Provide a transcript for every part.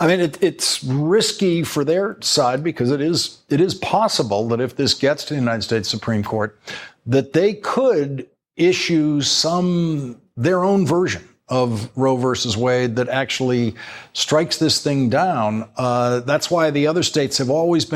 I mean, it's risky for their side because it is possible that if this gets to the United States Supreme Court, that they could issue their own version of Roe versus Wade that actually strikes this thing down. That's why the other states they've always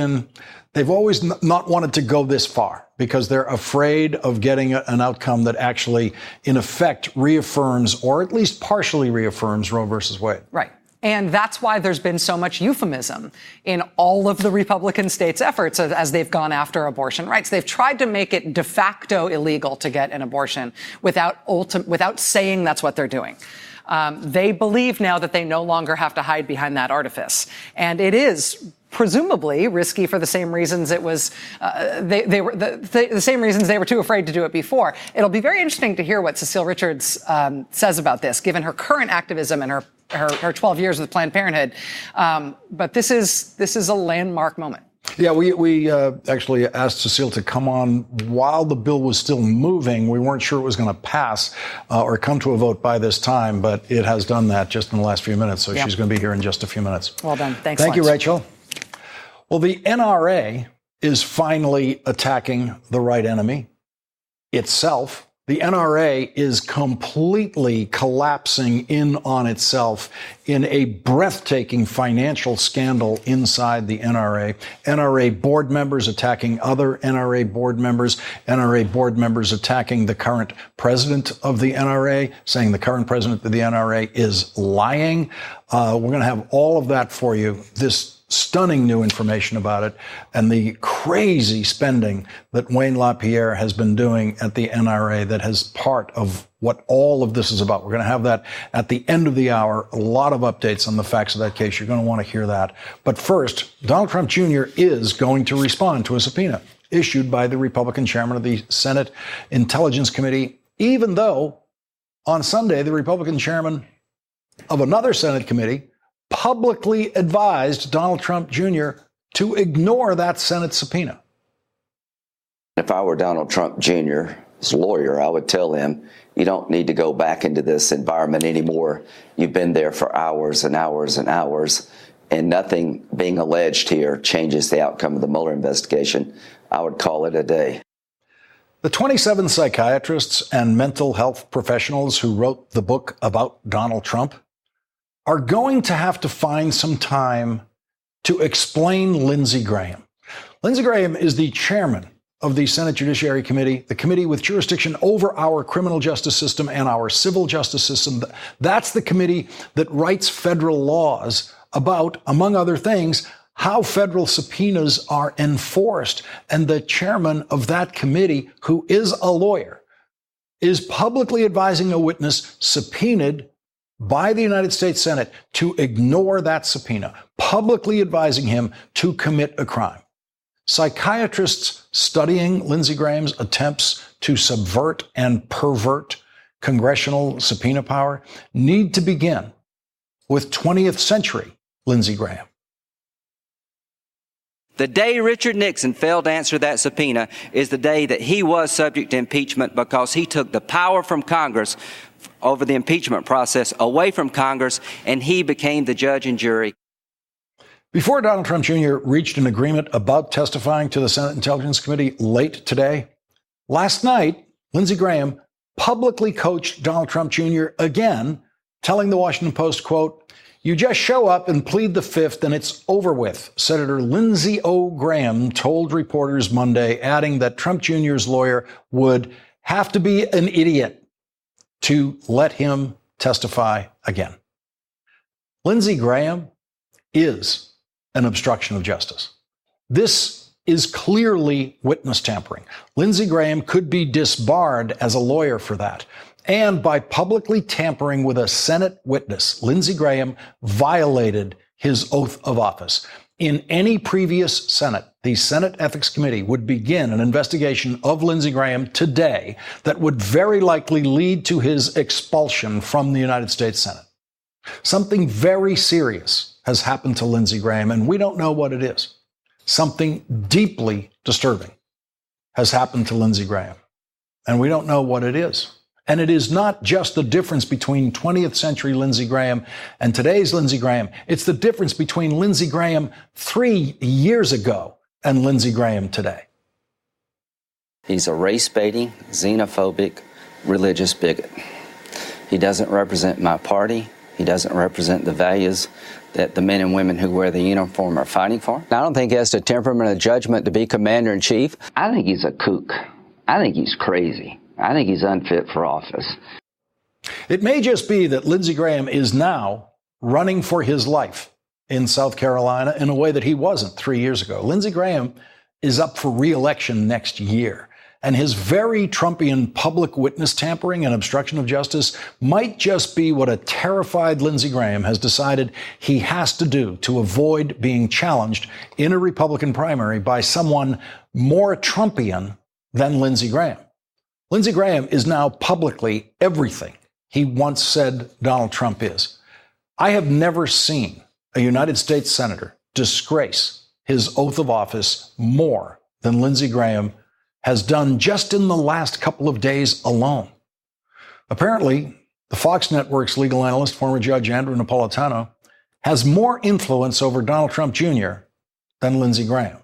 not wanted to go this far because they're afraid of getting an outcome that actually, in effect, reaffirms or at least partially reaffirms Roe versus Wade. Right. And that's why there's been so much euphemism in all of the Republican states' efforts as they've gone after abortion rights. They've tried to make it de facto illegal to get an abortion without saying that's what they're doing. They believe now that they no longer have to hide behind that artifice. And it is presumably risky for the same reasons it was, the same reasons they were too afraid to do it before. It'll be very interesting to hear what Cecile Richards says about this, given her current activism and her 12 years with Planned Parenthood. But this is a landmark moment. Yeah, we actually asked Cecile to come on while the bill was still moving. We weren't sure it was going to pass or come to a vote by this time, but it has done that just in the last few minutes. So She's going to be here in just a few minutes. Well done. Thanks. Thank you, Rachel. Well, the NRA is finally attacking the right enemy itself. The NRA is completely collapsing in on itself in a breathtaking financial scandal inside the NRA. NRA board members attacking other NRA board members, NRA board members attacking the current president of the NRA, saying the current president of the NRA is lying. We're going to have all of that for you. This stunning new information about it and the crazy spending that Wayne LaPierre has been doing at the NRA that is part of what all of this is about. We're going to have that at the end of the hour. A lot of updates on the facts of that case. You're going to want to hear that. But first, Donald Trump Jr. is going to respond to a subpoena issued by the Republican chairman of the Senate Intelligence Committee, even though on Sunday, the Republican chairman of another Senate committee publicly advised Donald Trump Jr. to ignore that Senate subpoena. If I were Donald Trump Jr.'s lawyer, I would tell him, you don't need to go back into this environment anymore. You've been there for hours and hours and hours, and nothing being alleged here changes the outcome of the Mueller investigation. I would call it a day. The 27 psychiatrists and mental health professionals who wrote the book about Donald Trump are going to have to find some time to explain Lindsey Graham. Lindsey Graham is the chairman of the Senate Judiciary Committee, the committee with jurisdiction over our criminal justice system and our civil justice system. That's the committee that writes federal laws about, among other things, how federal subpoenas are enforced. And the chairman of that committee, who is a lawyer, is publicly advising a witness subpoenaed by the United States Senate to ignore that subpoena, publicly advising him to commit a crime. Psychiatrists studying Lindsey Graham's attempts to subvert and pervert congressional subpoena power need to begin with 20th century Lindsey Graham. The day Richard Nixon failed to answer that subpoena is the day that he was subject to impeachment because he took the power from Congress over the impeachment process away from Congress, and he became the judge and jury. Before Donald Trump Jr. reached an agreement about testifying to the Senate Intelligence Committee late today, last night, Lindsey Graham publicly coached Donald Trump Jr. again, telling the Washington Post, quote, "You just show up and plead the fifth and it's over with," Senator Lindsey O. Graham told reporters Monday, adding that Trump Jr.'s lawyer would have to be an idiot to let him testify again. Lindsey Graham is an obstruction of justice. This is clearly witness tampering. Lindsey Graham could be disbarred as a lawyer for that. And by publicly tampering with a Senate witness, Lindsey Graham violated his oath of office. In any previous Senate, the Senate Ethics Committee would begin an investigation of Lindsey Graham today that would very likely lead to his expulsion from the United States Senate. Something very serious has happened to Lindsey Graham, and we don't know what it is. Something deeply disturbing has happened to Lindsey Graham, and we don't know what it is. And it is not just the difference between 20th century Lindsey Graham and today's Lindsey Graham. It's the difference between Lindsey Graham 3 years ago and Lindsey Graham today. He's a race-baiting, xenophobic, religious bigot. He doesn't represent my party. He doesn't represent the values that the men and women who wear the uniform are fighting for. I don't think he has the temperament of judgment to be commander-in-chief. I think he's a kook. I think he's crazy. I think he's unfit for office. It may just be that Lindsey Graham is now running for his life in South Carolina in a way that he wasn't 3 years ago. Lindsey Graham is up for re-election next year. And his very Trumpian public witness tampering and obstruction of justice might just be what a terrified Lindsey Graham has decided he has to do to avoid being challenged in a Republican primary by someone more Trumpian than Lindsey Graham. Lindsey Graham is now publicly everything he once said Donald Trump is. I have never seen a United States senator disgrace his oath of office more than Lindsey Graham has done just in the last couple of days alone. Apparently, the Fox Network's legal analyst, former Judge Andrew Napolitano, has more influence over Donald Trump Jr. than Lindsey Graham.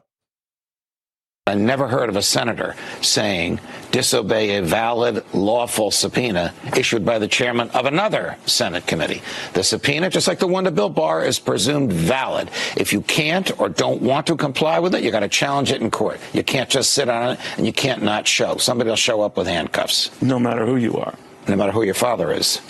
I never heard of a senator saying disobey a valid, lawful subpoena issued by the chairman of another Senate committee. The subpoena, just like the one to Bill Barr, is presumed valid. If you can't or don't want to comply with it, you got to challenge it in court. You can't just sit on it, and you can't not show. Somebody will show up with handcuffs. No matter who you are. No matter who your father is.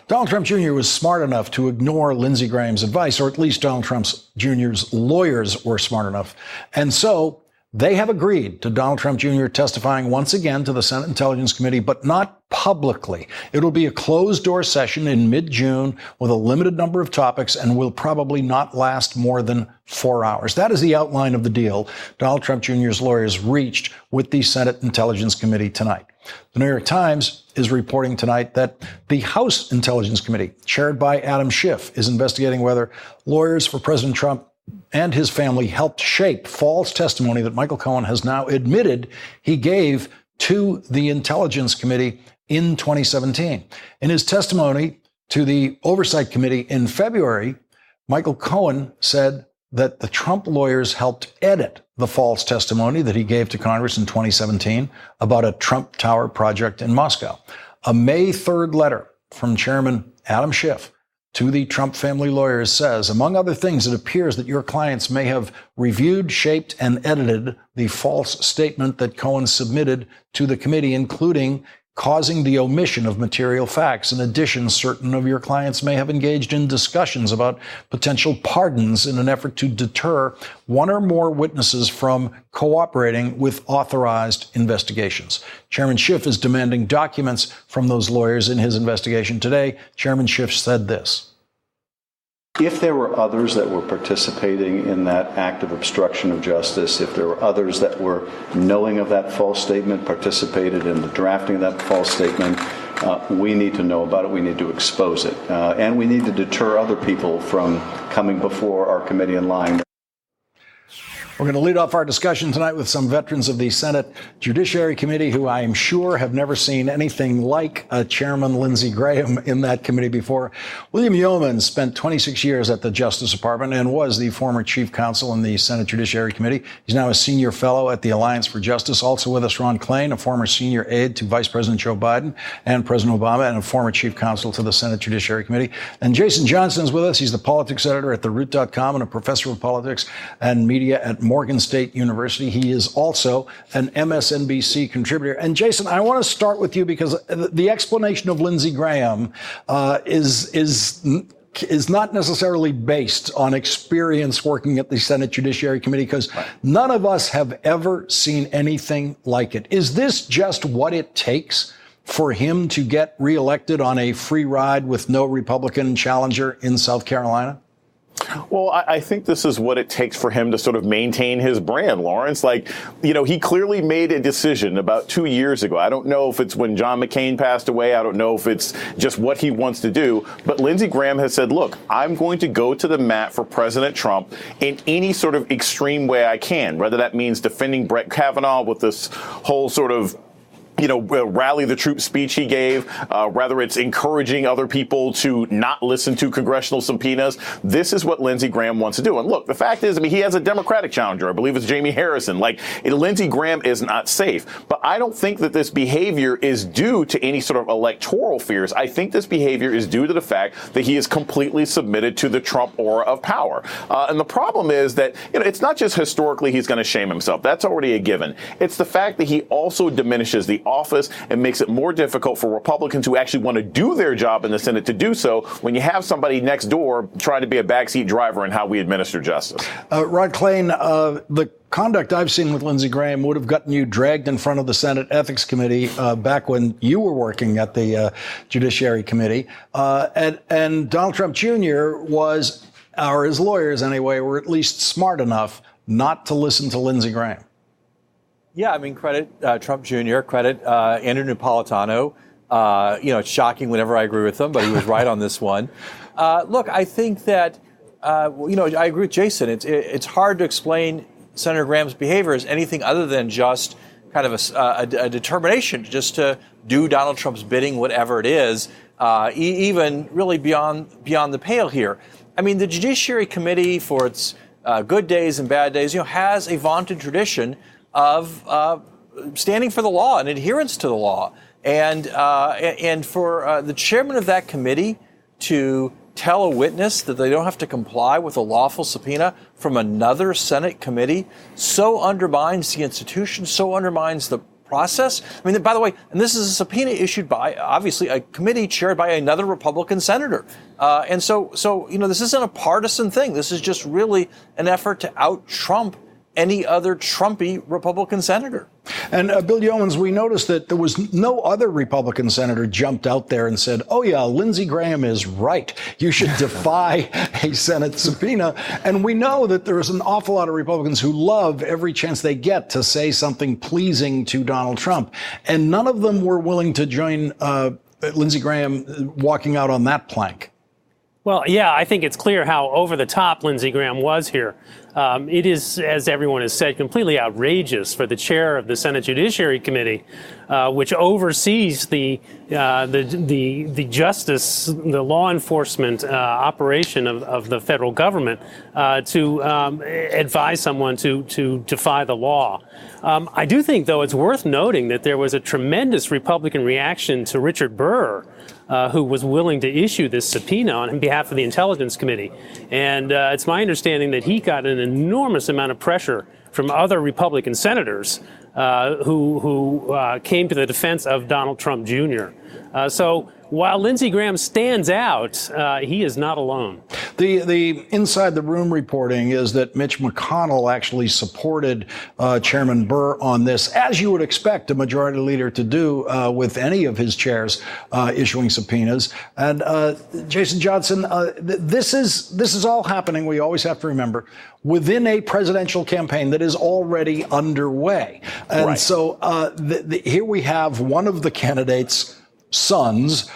Donald Trump Jr. was smart enough to ignore Lindsey Graham's advice, or at least Donald Trump Jr.'s lawyers were smart enough. And so they have agreed to Donald Trump Jr. testifying once again to the Senate Intelligence Committee, but not publicly. It'll be a closed-door session in mid-June with a limited number of topics and will probably not last more than 4 hours. That is the outline of the deal Donald Trump Jr.'s lawyers reached with the Senate Intelligence Committee tonight. The New York Times is reporting tonight that the House Intelligence Committee, chaired by Adam Schiff, is investigating whether lawyers for President Trump and his family helped shape false testimony that Michael Cohen has now admitted he gave to the Intelligence Committee in 2017. In his testimony to the Oversight Committee in February, Michael Cohen said that the Trump lawyers helped edit the false testimony that he gave to Congress in 2017 about a Trump Tower project in Moscow. A May 3rd letter from Chairman Adam Schiff to the Trump family lawyers says, among other things, it appears that your clients may have reviewed, shaped, and edited the false statement that Cohen submitted to the committee, including causing the omission of material facts. In addition, certain of your clients may have engaged in discussions about potential pardons in an effort to deter one or more witnesses from cooperating with authorized investigations. Chairman Schiff is demanding documents from those lawyers in his investigation today. Chairman Schiff said this. If there were others that were participating in that act of obstruction of justice, if there were others that were knowing of that false statement, participated in the drafting of that false statement, we need to know about it. We need to expose it. And we need to deter other people from coming before our committee and lying. We're going to lead off our discussion tonight with some veterans of the Senate Judiciary Committee who I am sure have never seen anything like Chairman Lindsey Graham in that committee before. William Yeoman spent 26 years at the Justice Department and was the former chief counsel in the Senate Judiciary Committee. He's now a senior fellow at the Alliance for Justice. Also with us, Ron Klain, a former senior aide to Vice President Joe Biden and President Obama, and a former chief counsel to the Senate Judiciary Committee. And Jason Johnson is with us. He's the politics editor at TheRoot.com and a professor of politics and media at Morgan State University. He is also an MSNBC contributor. And Jason, I want to start with you because the explanation of Lindsey Graham is not necessarily based on experience working at the Senate Judiciary Committee, because none of us have ever seen anything like it. Is this just what it takes for him to get reelected on a free ride with no Republican challenger in South Carolina? Well, I think this is what it takes for him to sort of maintain his brand, Lawrence. Like, you know, he clearly made a decision about 2 years ago. I don't know if it's when John McCain passed away. I don't know if it's just what he wants to do. But Lindsey Graham has said, look, I'm going to go to the mat for President Trump in any sort of extreme way I can, whether that means defending Brett Kavanaugh with this whole sort of rally the troops speech he gave, whether it's encouraging other people to not listen to congressional subpoenas. This is what Lindsey Graham wants to do. And look, the fact is, he has a Democratic challenger. I believe it's Jamie Harrison. Lindsey Graham is not safe. But I don't think that this behavior is due to any sort of electoral fears. I think this behavior is due to the fact that he is completely submitted to the Trump aura of power. And the problem is that, it's not just historically he's going to shame himself. That's already a given. It's the fact that he also diminishes the office and makes it more difficult for Republicans who actually want to do their job in the Senate to do so when you have somebody next door trying to be a backseat driver in how we administer justice. Rod Klain, the conduct I've seen with Lindsey Graham would have gotten you dragged in front of the Senate Ethics Committee back when you were working at the Judiciary Committee. And Donald Trump Jr. was, or his lawyers anyway, were at least smart enough not to listen to Lindsey Graham. Yeah, credit Trump Jr., credit Andrew Napolitano. It's shocking whenever I agree with him, but he was right on this one. Look, I think that, I agree with Jason. It's hard to explain Senator Graham's behavior as anything other than just kind of a determination just to do Donald Trump's bidding, whatever it is, even really beyond the pale here. The Judiciary Committee, for its good days and bad days, has a vaunted tradition of standing for the law and adherence to the law. And for the chairman of that committee to tell a witness that they don't have to comply with a lawful subpoena from another Senate committee so undermines the institution, so undermines the process. By the way, and this is a subpoena issued by, obviously, a committee chaired by another Republican senator. And so this isn't a partisan thing. This is just really an effort to out-Trump any other Trumpy Republican senator. And Bill Yeomans, we noticed that there was no other Republican senator jumped out there and said, oh, yeah, Lindsey Graham is right. You should defy a Senate subpoena. And we know that there's an awful lot of Republicans who love every chance they get to say something pleasing to Donald Trump. And none of them were willing to join Lindsey Graham walking out on that plank. Well, yeah, I think it's clear how over the top Lindsey Graham was here. It is, as everyone has said, completely outrageous for the chair of the Senate Judiciary Committee, which oversees the justice, the law enforcement operation of the federal government, to advise someone to defy the law. I do think, though, it's worth noting that there was a tremendous Republican reaction to Richard Burr, who was willing to issue this subpoena on behalf of the Intelligence Committee. And it's my understanding that he got an enormous amount of pressure from other Republican senators who came to the defense of Donald Trump Jr. So while Lindsey Graham stands out, he is not alone. The inside the room reporting is that Mitch McConnell actually supported Chairman Burr on this, as you would expect a majority leader to do with any of his chairs issuing subpoenas. And Jason Johnson, this is all happening, we always have to remember, within a presidential campaign that is already underway. And right. So here we have one of the candidates' sons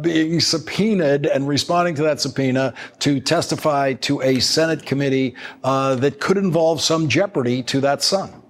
being subpoenaed and responding to that subpoena to testify to a Senate committee that could involve some jeopardy to that son.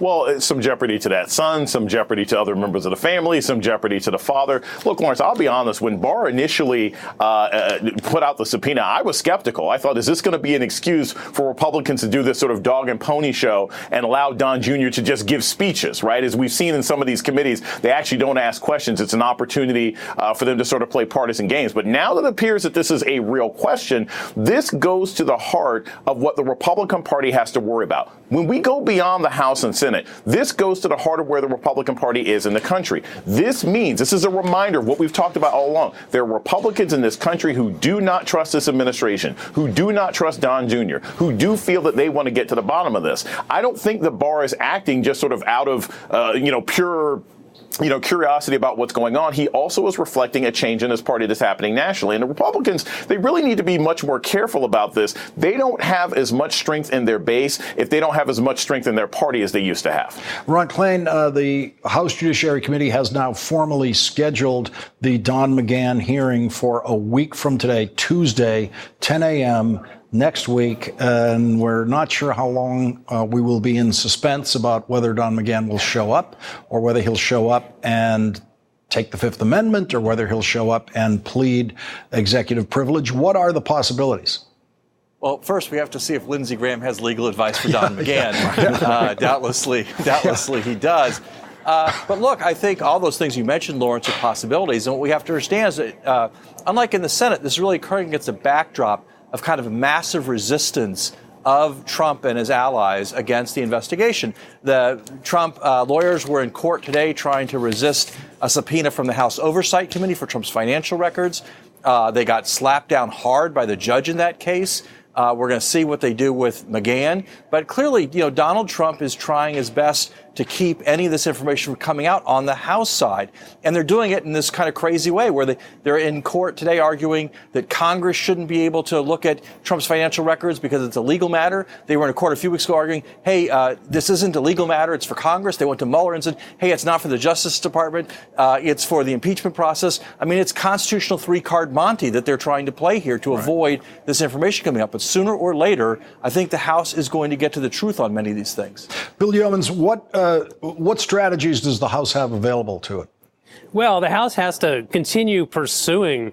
Well, some jeopardy to that son, some jeopardy to other members of the family, some jeopardy to the father. Look, Lawrence, I'll be honest. When Barr initially put out the subpoena, I was skeptical. I thought, is this going to be an excuse for Republicans to do this sort of dog and pony show and allow Don Jr. to just give speeches, right? As we've seen in some of these committees, they actually don't ask questions. It's an opportunity for them to sort of play partisan games. But now that it appears that this is a real question, this goes to the heart of what the Republican Party has to worry about. When we go beyond the House and Senate, this goes to the heart of where the Republican Party is in the country. This is a reminder of what we've talked about all along. There are Republicans in this country who do not trust this administration, who do not trust Don Jr., who do feel that they want to get to the bottom of this. I don't think that Barr is acting just sort of out of, pure curiosity about what's going on. He also is reflecting a change in his party that's happening nationally. And the Republicans, they really need to be much more careful about this. They don't have as much strength in their base if they don't have as much strength in their party as they used to have. Ron Klain, the House Judiciary Committee has now formally scheduled the Don McGahn hearing for a week from today, Tuesday, 10 a.m., next week, and we're not sure how long we will be in suspense about whether Don McGahn will show up, or whether he'll show up and take the Fifth Amendment, or whether he'll show up and plead executive privilege. What are the possibilities? Well, first, we have to see if Lindsey Graham has legal advice for Don McGahn. Doubtlessly he does. But look, I think all those things you mentioned, Lawrence, are possibilities. And what we have to understand is that, unlike in the Senate, this is really occurring against a backdrop of kind of a massive resistance of Trump and his allies against the investigation. The Trump lawyers were in court today trying to resist a subpoena from the House Oversight Committee for Trump's financial records. They got slapped down hard by the judge in that case. We're going to see what they do with McGahn. But clearly, Donald Trump is trying his best to keep any of this information from coming out on the House side. And they're doing it in this kind of crazy way where they're in court today arguing that Congress shouldn't be able to look at Trump's financial records because it's a legal matter. They were in a court a few weeks ago arguing, hey, this isn't a legal matter. It's for Congress. They went to Mueller and said, hey, it's not for the Justice Department. It's for the impeachment process. I mean, it's constitutional three-card Monty that they're trying to play here to avoid this information coming up. But sooner or later, I think the House is going to get to the truth on many of these things. Bill Yeomans, what strategies does the House have available to it? Well, the House has to continue pursuing,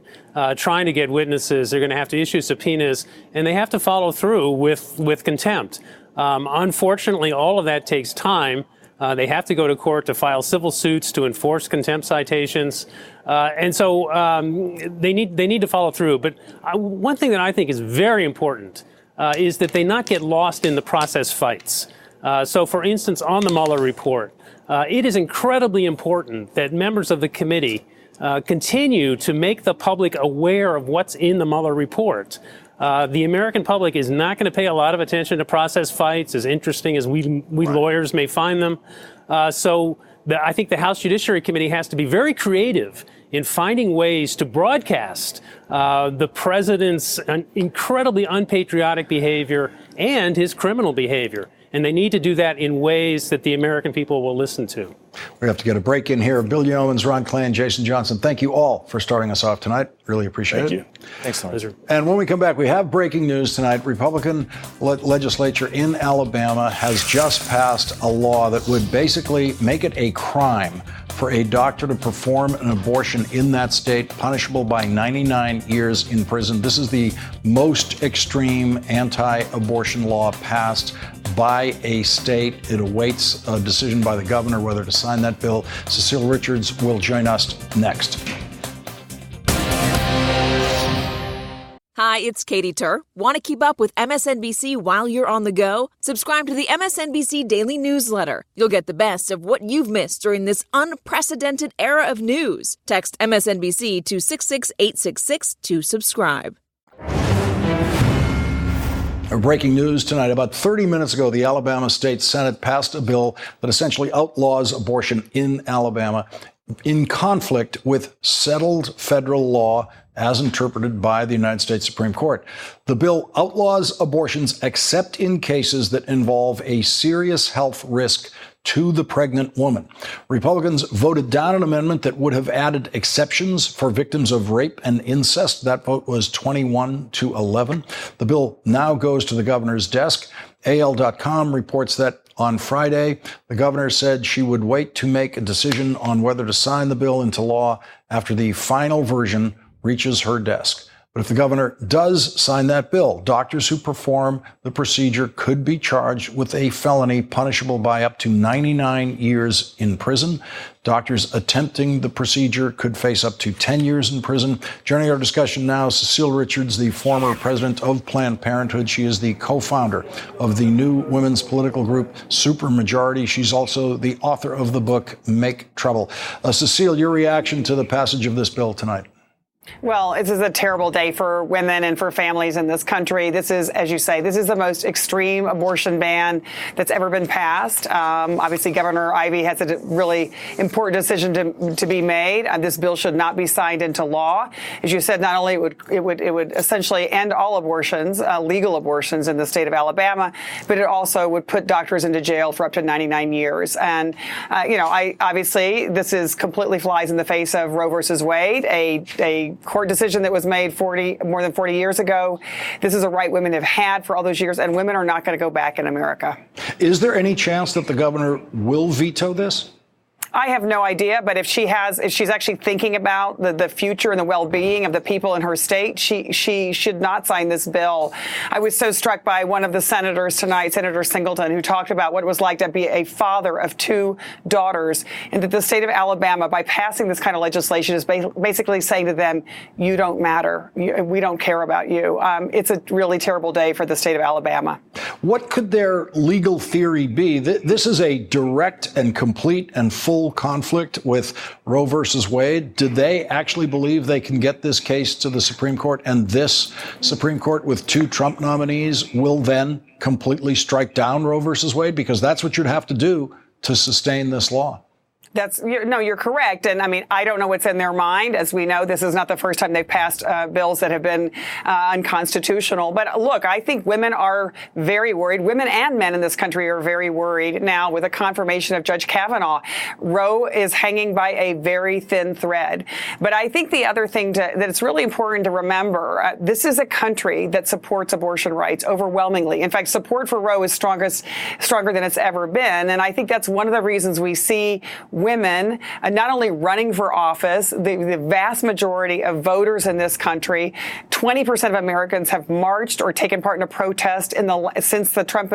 trying to get witnesses. They're going to have to issue subpoenas, and they have to follow through with contempt. Unfortunately, all of that takes time. They have to go to court to file civil suits to enforce contempt citations. And so they need to follow through. But one thing that I think is very important is that they not get lost in the process fights. So, for instance, on the Mueller report, it is incredibly important that members of the committee continue to make the public aware of what's in the Mueller report. The American public is not going to pay a lot of attention to process fights, as interesting as we lawyers may find them. So I think the House Judiciary Committee has to be very creative in finding ways to broadcast the president's incredibly unpatriotic behavior and his criminal behavior. And they need to do that in ways that the American people will listen to. We have to get a break in here. Bill Yeomans, Ron Klain, Jason Johnson, thank you all for starting us off tonight. Really appreciate it. Thank you. Thanks, Lawrence. And when we come back, we have breaking news tonight. Republican legislature in Alabama has just passed a law that would basically make it a crime for a doctor to perform an abortion in that state, punishable by 99 years in prison. This is the most extreme anti-abortion law passed by a state. It awaits a decision by the governor whether to sign that bill. Cecile Richards will join us next. Hi, it's Katie Tur. Want to keep up with MSNBC while you're on the go? Subscribe to the MSNBC Daily Newsletter. You'll get the best of what you've missed during this unprecedented era of news. Text MSNBC to 66866 to subscribe. Breaking news tonight. About 30 minutes ago, the Alabama State Senate passed a bill that essentially outlaws abortion in Alabama in conflict with settled federal law as interpreted by the United States Supreme Court. The bill outlaws abortions except in cases that involve a serious health risk to the pregnant woman. Republicans voted down an amendment that would have added exceptions for victims of rape and incest. That vote was 21-11. The bill now goes to the governor's desk. AL.com reports that on Friday, the governor said she would wait to make a decision on whether to sign the bill into law after the final version reaches her desk. But if the governor does sign that bill, doctors who perform the procedure could be charged with a felony punishable by up to 99 years in prison. Doctors attempting the procedure could face up to 10 years in prison. Joining our discussion now, Cecile Richards, the former president of Planned Parenthood. She is the co-founder of the new women's political group, Supermajority. She's also the author of the book, Make Trouble. Cecile, your reaction to the passage of this bill tonight? Well, this is a terrible day for women and for families in this country. This is, as you say, this is the most extreme abortion ban that's ever been passed. Obviously, Governor Ivey has a really important decision to be made. This bill should not be signed into law. As you said, not only it would essentially end all abortions, legal abortions in the state of Alabama, but it also would put doctors into jail for up to 99 years. And obviously this is completely flies in the face of Roe versus Wade, a court decision that was made more than 40 years ago. This is a right women have had for all those years, and women are not going to go back in America. Is there any chance that the governor will veto this? I have no idea, but if she's actually thinking about the future and the well-being of the people in her state, she should not sign this bill. I was so struck by one of the senators tonight, Senator Singleton, who talked about what it was like to be a father of 2 daughters, and that the state of Alabama, by passing this kind of legislation, is basically saying to them, you don't matter. We don't care about you. It's a really terrible day for the state of Alabama. What could their legal theory be? This is a direct and complete and full conflict with Roe versus Wade. Do they actually believe they can get this case to the Supreme Court, and this Supreme Court with 2 Trump nominees will then completely strike down Roe versus Wade? Because that's what you'd have to do to sustain this law. You're correct. And I mean, I don't know what's in their mind. As we know, this is not the first time they've passed bills that have been unconstitutional. But look, I think women are very worried. Women and men in this country are very worried now with a confirmation of Judge Kavanaugh. Roe is hanging by a very thin thread. But I think the other thing that it's really important to remember, this is a country that supports abortion rights overwhelmingly. In fact, support for Roe is stronger than it's ever been. And I think that's one of the reasons we see women not only running for office, the vast majority of voters in this country, 20% of Americans have marched or taken part in a protest since the Trump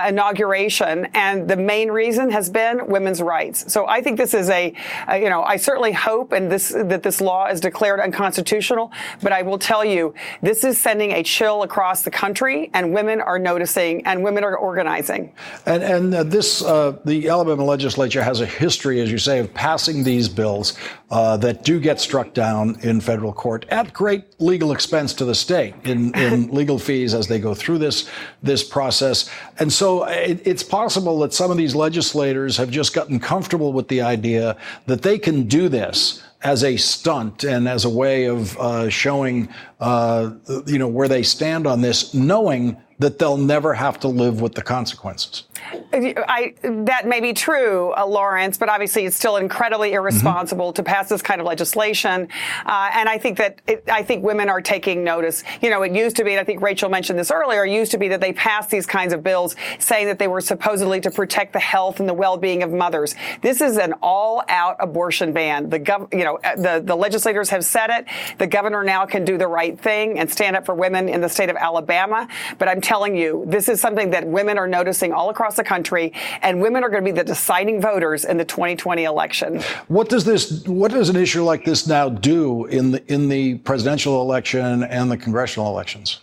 inauguration. And the main reason has been women's rights. So I think this is I certainly hope that this law is declared unconstitutional. But I will tell you, this is sending a chill across the country, and women are noticing and women are organizing. And the Alabama legislature has a history, as you say, of passing these bills that do get struck down in federal court at great legal expense to the state in legal fees as they go through this process. And so it's possible that some of these legislators have just gotten comfortable with the idea that they can do this as a stunt and as a way of showing, where they stand on this, knowing that they'll never have to live with the consequences. That may be true, Lawrence, but obviously it's still incredibly irresponsible to pass this kind of legislation. And I think women are taking notice. It used to be, and I think Rachel mentioned this earlier, it used to be that they passed these kinds of bills saying that they were supposedly to protect the health and the well-being of mothers. This is an all-out abortion ban. The legislators have said it. The governor now can do the right thing and stand up for women in the state of Alabama. But I'm telling you, this is something that women are noticing all across the country, and women are going to be the deciding voters in the 2020 election. What does an issue like this now do in the presidential election and the congressional elections?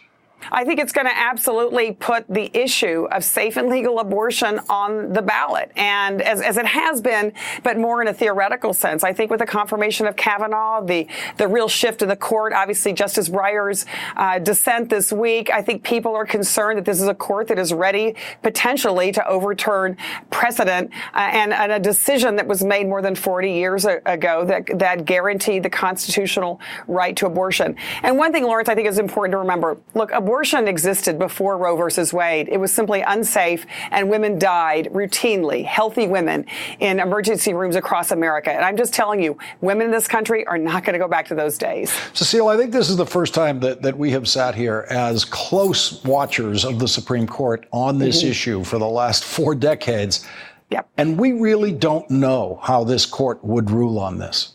I think it's going to absolutely put the issue of safe and legal abortion on the ballot. And as it has been, but more in a theoretical sense. I think with the confirmation of Kavanaugh, the real shift in the court, obviously Justice Breyer's dissent this week, I think people are concerned that this is a court that is ready potentially to overturn precedent and a decision that was made more than 40 years ago that guaranteed the constitutional right to abortion. And one thing, Lawrence, I think is important to remember. Look, abortion existed before Roe versus Wade. It was simply unsafe, and women died routinely, healthy women, in emergency rooms across America. And I'm just telling you, women in this country are not going to go back to those days. Cecile, I think this is the first time that we have sat here as close watchers of the Supreme Court on this issue for the last 4 decades. Yep. And we really don't know how this court would rule on this.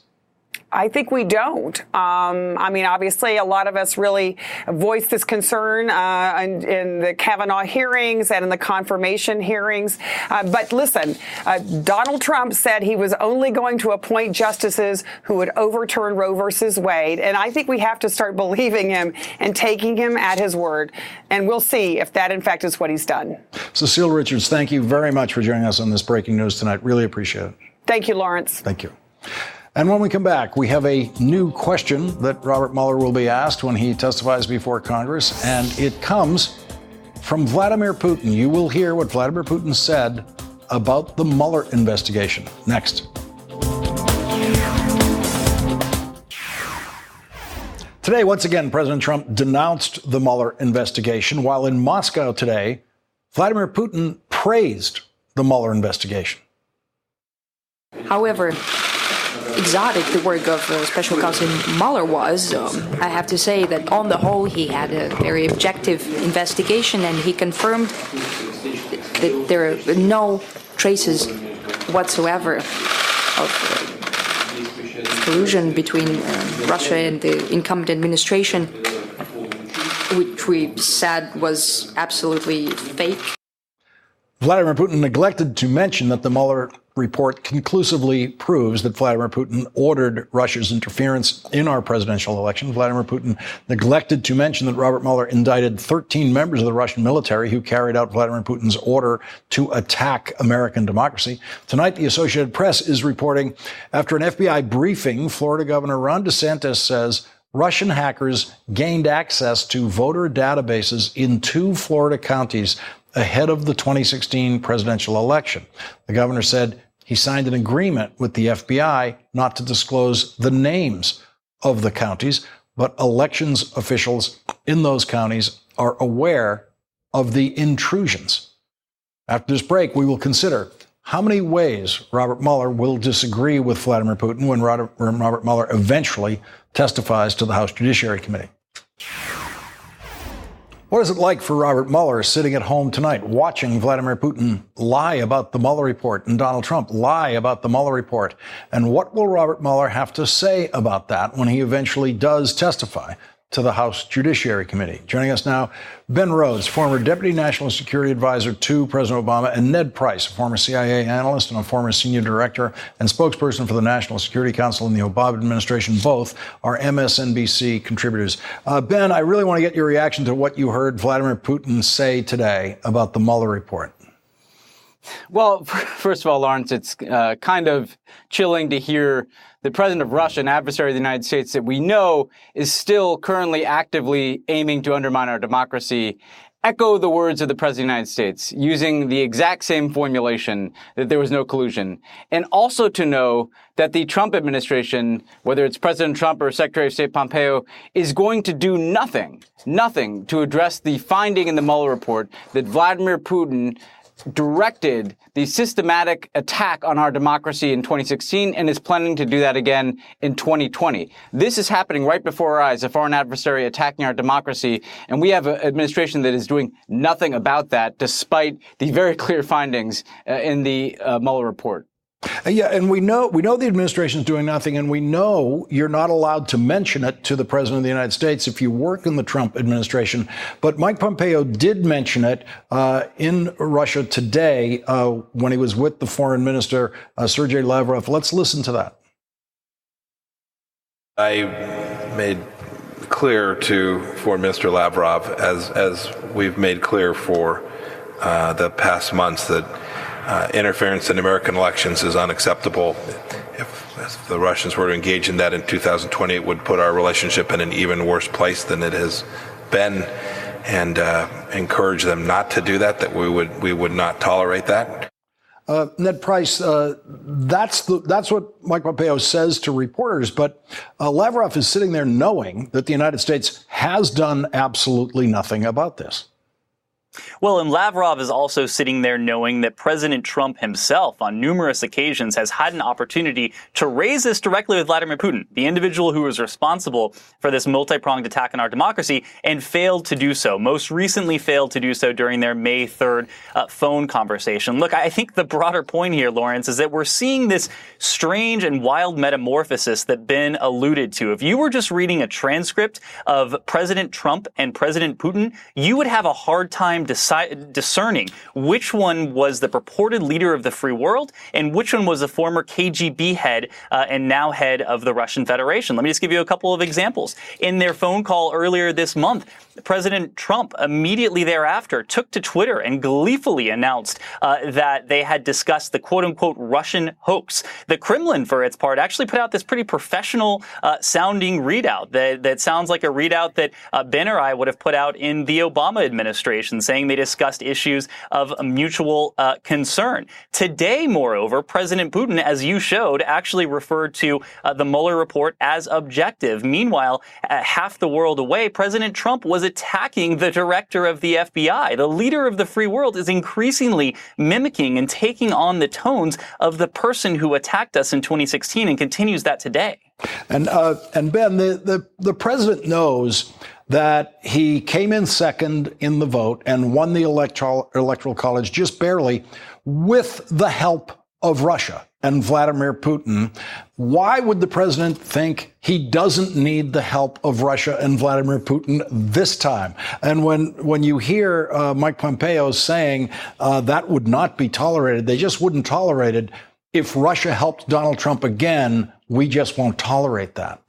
I think we don't. Obviously, a lot of us really voiced this concern in the Kavanaugh hearings and in the confirmation hearings. But listen, Donald Trump said he was only going to appoint justices who would overturn Roe versus Wade. And I think we have to start believing him and taking him at his word. And we'll see if that, in fact, is what he's done. Cecile Richards, thank you very much for joining us on this breaking news tonight. Really appreciate it. Thank you, Lawrence. Thank you. And when we come back, we have a new question that Robert Mueller will be asked when he testifies before Congress, and it comes from Vladimir Putin. You will hear what Vladimir Putin said about the Mueller investigation next. Today, once again, President Trump denounced the Mueller investigation, while in Moscow today, Vladimir Putin praised the Mueller investigation. However, exotic the work of Special Counsel Mueller was, I have to say that on the whole he had a very objective investigation, and he confirmed that there are no traces whatsoever of collusion between Russia and the incumbent administration, which we said was absolutely fake. Vladimir Putin neglected to mention that the Mueller report conclusively proves that Vladimir Putin ordered Russia's interference in our presidential election. Vladimir Putin neglected to mention that Robert Mueller indicted 13 members of the Russian military who carried out Vladimir Putin's order to attack American democracy. Tonight, the Associated Press is reporting after an FBI briefing, Florida Governor Ron DeSantis says Russian hackers gained access to voter databases in 2 Florida counties ahead of the 2016 presidential election. The governor said he signed an agreement with the FBI not to disclose the names of the counties, but elections officials in those counties are aware of the intrusions. After this break, we will consider how many ways Robert Mueller will disagree with Vladimir Putin when Robert Mueller eventually testifies to the House Judiciary Committee. What is it like for Robert Mueller sitting at home tonight watching Vladimir Putin lie about the Mueller report and Donald Trump lie about the Mueller report? And what will Robert Mueller have to say about that when he eventually does testify to the House Judiciary Committee? Joining us now, Ben Rhodes, former Deputy National Security Advisor to President Obama, and Ned Price, a former CIA analyst and a former Senior Director and spokesperson for the National Security Council in the Obama administration. Both are MSNBC contributors. Ben, I really want to get your reaction to what you heard Vladimir Putin say today about the Mueller report. Well, first of all, Lawrence, it's kind of chilling to hear the president of Russia, an adversary of the United States that we know is still currently actively aiming to undermine our democracy, echo the words of the president of the United States, using the exact same formulation that there was no collusion. And also to know that the Trump administration, whether it's President Trump or Secretary of State Pompeo, is going to do nothing to address the finding in the Mueller report that Vladimir Putin directed the systematic attack on our democracy in 2016 and is planning to do that again in 2020. This is happening right before our eyes, a foreign adversary attacking our democracy, and we have an administration that is doing nothing about that despite the very clear findings in the Mueller report. Yeah, and we know the administration is doing nothing, and we know you're not allowed to mention it to the president of the United States if you work in the Trump administration. But Mike Pompeo did mention it in Russia today when he was with the foreign minister, Sergei Lavrov. Let's listen to that. I made clear to Foreign Minister Lavrov, as we've made clear for the past months, that interference in American elections is unacceptable. If the Russians were to engage in that in 2020, it would put our relationship in an even worse place than it has been, and encourage them not to do that we would not tolerate that. Ned Price, that's what Mike Pompeo says to reporters, but Lavrov is sitting there knowing that the United States has done absolutely nothing about this. Well, and Lavrov is also sitting there knowing that President Trump himself on numerous occasions has had an opportunity to raise this directly with Vladimir Putin, the individual who was responsible for this multi-pronged attack on our democracy, and failed to do so. Most recently failed to do so during their May 3rd phone conversation. Look, I think the broader point here, Lawrence, is that we're seeing this strange and wild metamorphosis that Ben alluded to. If you were just reading a transcript of President Trump and President Putin, you would have a hard time discerning which one was the purported leader of the free world and which one was the former KGB head and now head of the Russian Federation. Let me just give you a couple of examples. In their phone call earlier this month, President Trump immediately thereafter took to Twitter and gleefully announced that they had discussed the quote-unquote Russian hoax. The Kremlin, for its part, actually put out this pretty professional sounding readout that sounds like a readout that Ben or I would have put out in the Obama administration, saying saying they discussed issues of mutual concern. Today, moreover, President Putin, as you showed, actually referred to the Mueller report as objective. Meanwhile, half the world away, President Trump was attacking the director of the FBI. The leader of the free world is increasingly mimicking and taking on the tones of the person who attacked us in 2016 and continues that today. And Ben, the president knows that he came in second in the vote and won the electoral college just barely with the help of Russia and Vladimir Putin. Why would the president think he doesn't need the help of Russia and Vladimir Putin this time? And when you hear Mike Pompeo saying that would not be tolerated, they just wouldn't tolerate it. If Russia helped Donald Trump again, we just won't tolerate that.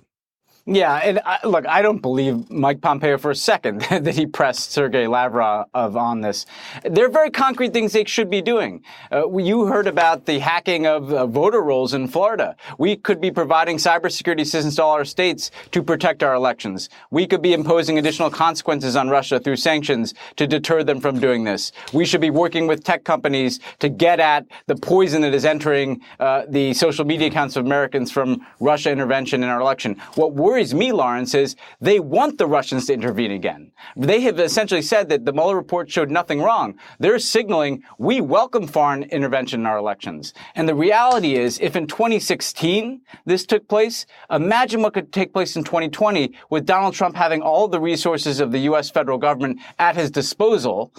Yeah, and look, I don't believe Mike Pompeo for a second that he pressed Sergei Lavrov on this. There are very concrete things they should be doing. You heard about the hacking of voter rolls in Florida. We could be providing cybersecurity assistance to all our states to protect our elections. We could be imposing additional consequences on Russia through sanctions to deter them from doing this. We should be working with tech companies to get at the poison that is entering the social media accounts of Americans from Russia intervention in our election. What worries me, Lawrence, is they want the Russians to intervene again. They have essentially said that the Mueller report showed nothing wrong. They're signaling we welcome foreign intervention in our elections. And the reality is, if in 2016 this took place, imagine what could take place in 2020 with Donald Trump having all the resources of the U.S. federal government at his disposal,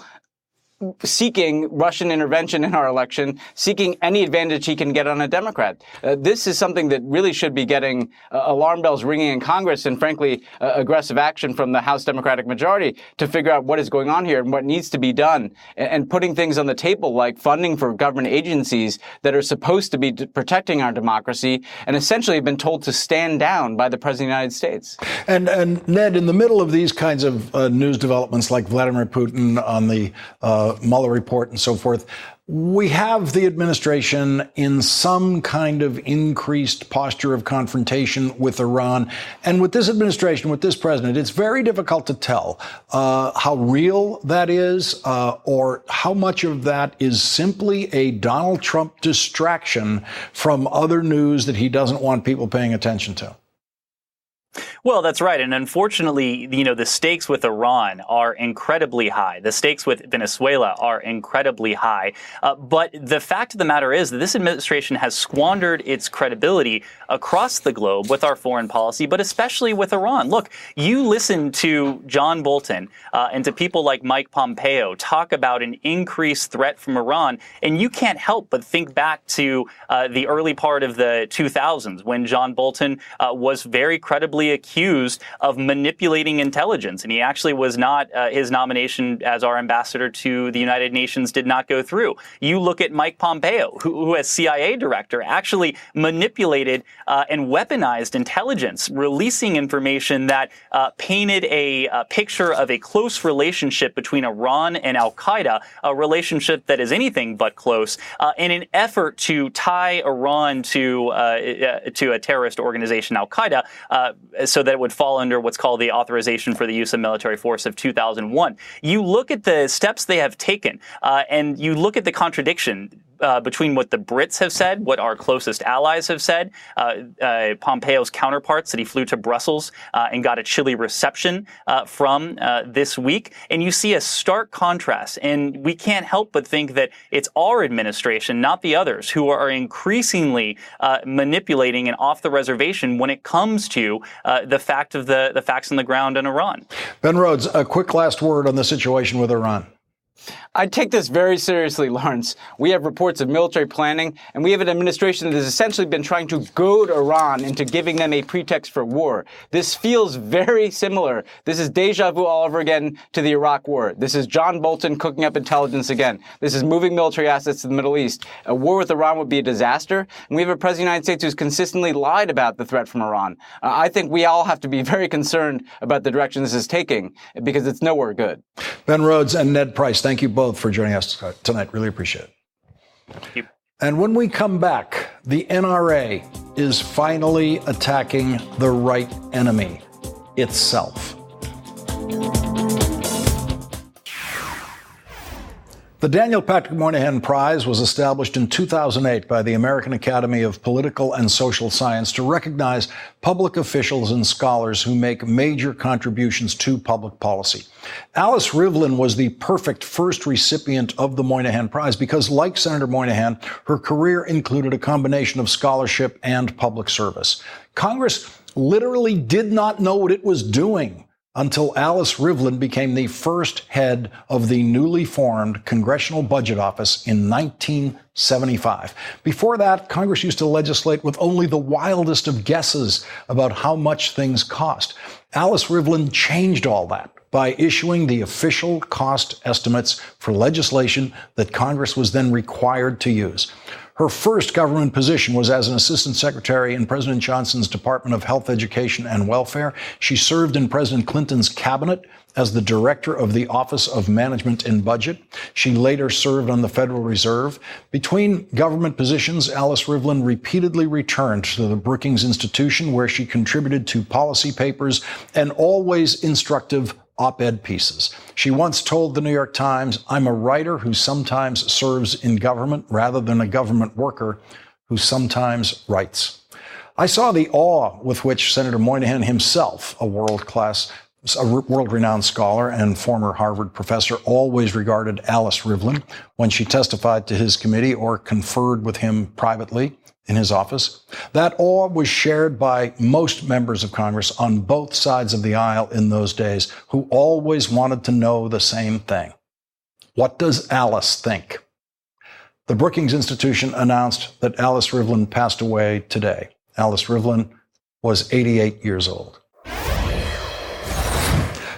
seeking Russian intervention in our election, seeking any advantage he can get on a Democrat. This is something that really should be getting alarm bells ringing in Congress and, frankly, aggressive action from the House Democratic majority to figure out what is going on here and what needs to be done, and putting things on the table like funding for government agencies that are supposed to be protecting our democracy and essentially have been told to stand down by the President of the United States. And Ned, in the middle of these kinds of news developments like Vladimir Putin on the Mueller report and so forth, we have the administration in some kind of increased posture of confrontation with Iran. And with this administration, with this president, it's very difficult to tell how real that is or how much of that is simply a Donald Trump distraction from other news that he doesn't want people paying attention to. Well, that's right. And unfortunately, the stakes with Iran are incredibly high. The stakes with Venezuela are incredibly high. But the fact of the matter is that this administration has squandered its credibility across the globe with our foreign policy, but especially with Iran. Look, you listen to John Bolton and to people like Mike Pompeo talk about an increased threat from Iran, and you can't help but think back to the early part of the 2000s when John Bolton was very credibly accused of manipulating intelligence. And he actually was not, his nomination as our ambassador to the United Nations did not go through. You look at Mike Pompeo, who as CIA director actually manipulated and weaponized intelligence, releasing information that painted a picture of a close relationship between Iran and Al-Qaeda, a relationship that is anything but close, in an effort to tie Iran to a terrorist organization, Al-Qaeda, so that it would fall under what's called the Authorization for the Use of Military Force of 2001. You look at the steps they have taken, and you look at the contradiction between what the Brits have said, what our closest allies have said, Pompeo's counterparts that he flew to Brussels and got a chilly reception from this week. And you see a stark contrast. And we can't help but think that it's our administration, not the others, who are increasingly manipulating and off the reservation when it comes to the facts on the ground in Iran. Ben Rhodes, a quick last word on the situation with Iran. I take this very seriously, Lawrence. We have reports of military planning, and we have an administration that has essentially been trying to goad Iran into giving them a pretext for war. This feels very similar. This is deja vu all over again to the Iraq War. This is John Bolton cooking up intelligence again. This is moving military assets to the Middle East. A war with Iran would be a disaster, and we have a president of the United States who's consistently lied about the threat from Iran. I think we all have to be very concerned about the direction this is taking, because it's nowhere good. Ben Rhodes and Ned Price, thank you both for joining us tonight. Really appreciate it. Thank you. And when we come back, the NRA is finally attacking the right enemy, itself. The Daniel Patrick Moynihan Prize was established in 2008 by the American Academy of Political and Social Science to recognize public officials and scholars who make major contributions to public policy. Alice Rivlin was the perfect first recipient of the Moynihan Prize because, like Senator Moynihan, her career included a combination of scholarship and public service. Congress literally did not know what it was doing until Alice Rivlin became the first head of the newly formed Congressional Budget Office in 1975. Before that, Congress used to legislate with only the wildest of guesses about how much things cost. Alice Rivlin changed all that by issuing the official cost estimates for legislation that Congress was then required to use. Her first government position was as an assistant secretary in President Johnson's Department of Health, Education, and Welfare. She served in President Clinton's cabinet as the director of the Office of Management and Budget. She later served on the Federal Reserve. Between government positions, Alice Rivlin repeatedly returned to the Brookings Institution, where she contributed to policy papers and always instructive op-ed pieces. She once told the New York Times, "I'm a writer who sometimes serves in government rather than a government worker who sometimes writes." I saw the awe with which Senator Moynihan himself, a world-renowned scholar and former Harvard professor, always regarded Alice Rivlin when she testified to his committee or conferred with him privately in his office. That awe was shared by most members of Congress on both sides of the aisle in those days, who always wanted to know the same thing. What does Alice think? The Brookings Institution announced that Alice Rivlin passed away today. Alice Rivlin was 88 years old.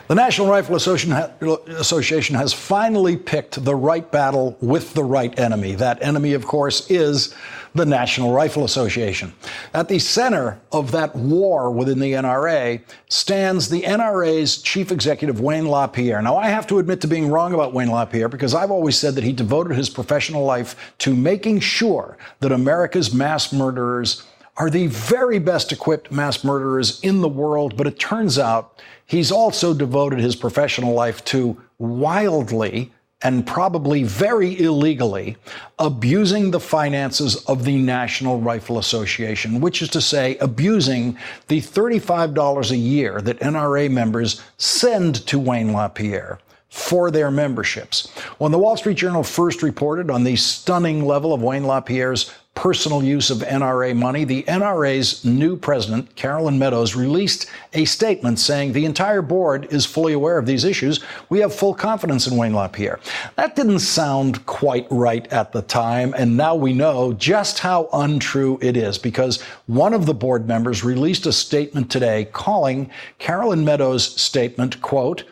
The National Rifle Association has finally picked the right battle with the right enemy. That enemy, of course, is the National Rifle Association. At the center of that war within the NRA stands the NRA's chief executive, Wayne LaPierre. Now, I have to admit to being wrong about Wayne LaPierre because I've always said that he devoted his professional life to making sure that America's mass murderers are the very best equipped mass murderers in the world. But it turns out he's also devoted his professional life to wildly and probably very illegally abusing the finances of the National Rifle Association, which is to say, abusing the $35 a year that NRA members send to Wayne LaPierre for their memberships. When the Wall Street Journal first reported on the stunning level of Wayne LaPierre's personal use of NRA money, the NRA's new president, Carolyn Meadows, released a statement saying the entire board is fully aware of these issues. We have full confidence in Wayne LaPierre. That didn't sound quite right at the time, and now we know just how untrue it is, because one of the board members released a statement today calling Carolyn Meadows' statement, quote,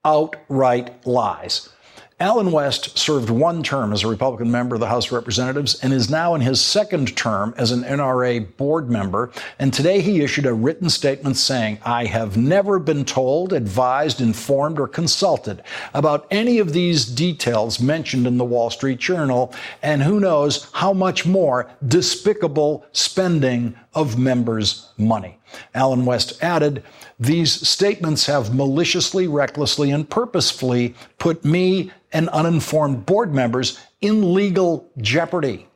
outright lies. Allen West served one term as a Republican member of the House of Representatives and is now in his second term as an NRA board member. And today he issued a written statement saying, I have never been told, advised, informed, or consulted about any of these details mentioned in the Wall Street Journal, and who knows how much more despicable spending of members' money. Allen West added, these statements have maliciously, recklessly, and purposefully put me and uninformed board members in legal jeopardy.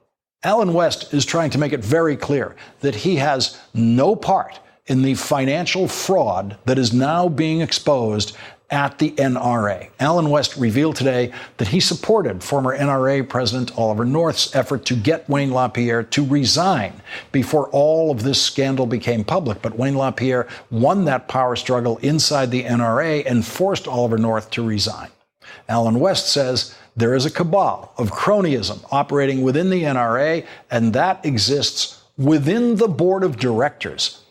Allen West is trying to make it very clear that he has no part in the financial fraud that is now being exposed at the NRA. Allen West revealed today that he supported former NRA President Oliver North's effort to get Wayne LaPierre to resign before all of this scandal became public. But Wayne LaPierre won that power struggle inside the NRA and forced Oliver North to resign. Allen West says there is a cabal of cronyism operating within the NRA, and that exists within the board of directors.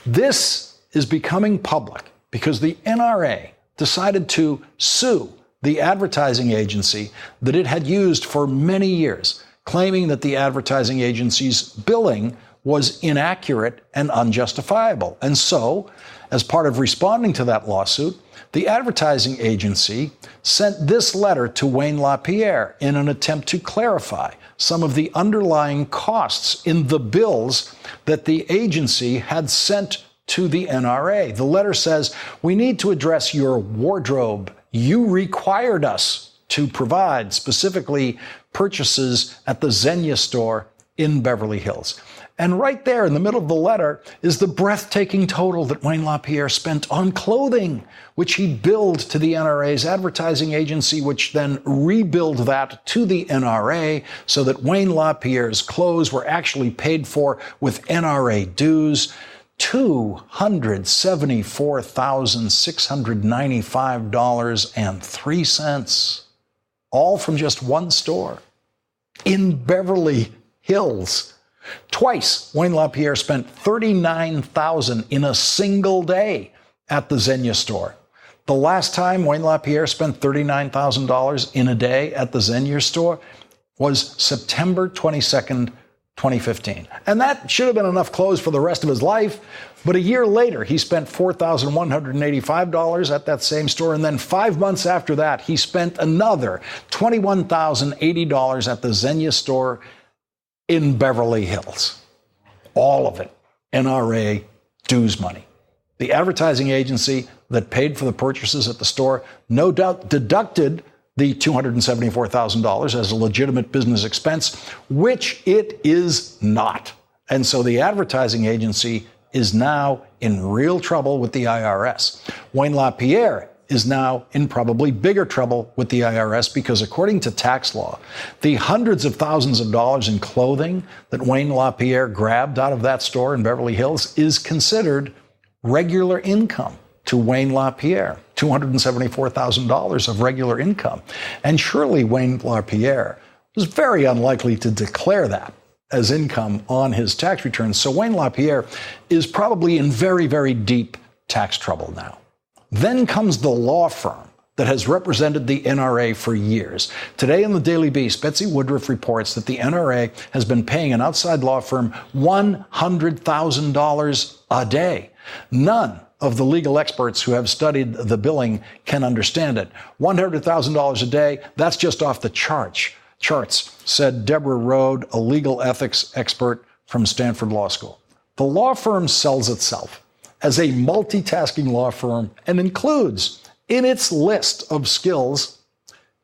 This is becoming public because the NRA decided to sue the advertising agency that it had used for many years, claiming that the advertising agency's billing was inaccurate and unjustifiable. And so, as part of responding to that lawsuit, the advertising agency sent this letter to Wayne LaPierre in an attempt to clarify some of the underlying costs in the bills that the agency had sent to the NRA. The letter says, we need to address your wardrobe. You required us to provide specifically purchases at the Xenia store in Beverly Hills. And right there in the middle of the letter is the breathtaking total that Wayne LaPierre spent on clothing, which he billed to the NRA's advertising agency, which then rebilled that to the NRA so that Wayne LaPierre's clothes were actually paid for with NRA dues. $274,695.03, all from just one store in Beverly Hills. Twice, Wayne LaPierre spent $39,000 in a single day at the Xenia store. The last time Wayne LaPierre spent $39,000 in a day at the Xenia store was September 22nd, 2015. And that should have been enough clothes for the rest of his life. But a year later, he spent $4,185 at that same store. And then 5 months after that, he spent another $21,080 at the Xenia store in Beverly Hills. All of it NRA dues money. The advertising agency that paid for the purchases at the store no doubt deducted the $274,000 as a legitimate business expense, which it is not. And so the advertising agency is now in real trouble with the IRS. Wayne LaPierre is now in probably bigger trouble with the IRS because according to tax law, the hundreds of thousands of dollars in clothing that Wayne LaPierre grabbed out of that store in Beverly Hills is considered regular income to Wayne LaPierre, $274,000 of regular income. And surely Wayne LaPierre was very unlikely to declare that as income on his tax returns. So Wayne LaPierre is probably in very, very deep tax trouble now. Then comes the law firm that has represented the NRA for years. Today in the Daily Beast, Betsy Woodruff reports that the NRA has been paying an outside law firm $100,000 a day. None of the legal experts who have studied the billing can understand it. $100,000 a day, that's just off the charts, said Deborah Rode, a legal ethics expert from Stanford Law School. The law firm sells itself as a multitasking law firm and includes in its list of skills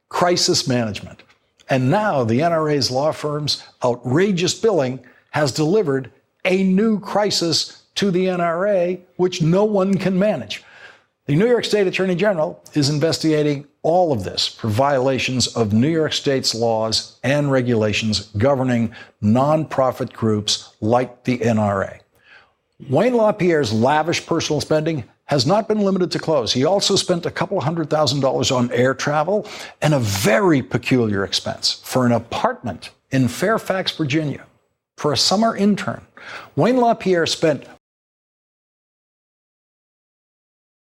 crisis management. And now the NRA's law firm's outrageous billing has delivered a new crisis to the NRA, which no one can manage. The New York State Attorney General is investigating all of this for violations of New York State's laws and regulations governing nonprofit groups like the NRA. Wayne LaPierre's lavish personal spending has not been limited to clothes. He also spent a couple $100,000 on air travel and a very peculiar expense for an apartment in Fairfax, Virginia, for a summer intern. Wayne LaPierre spent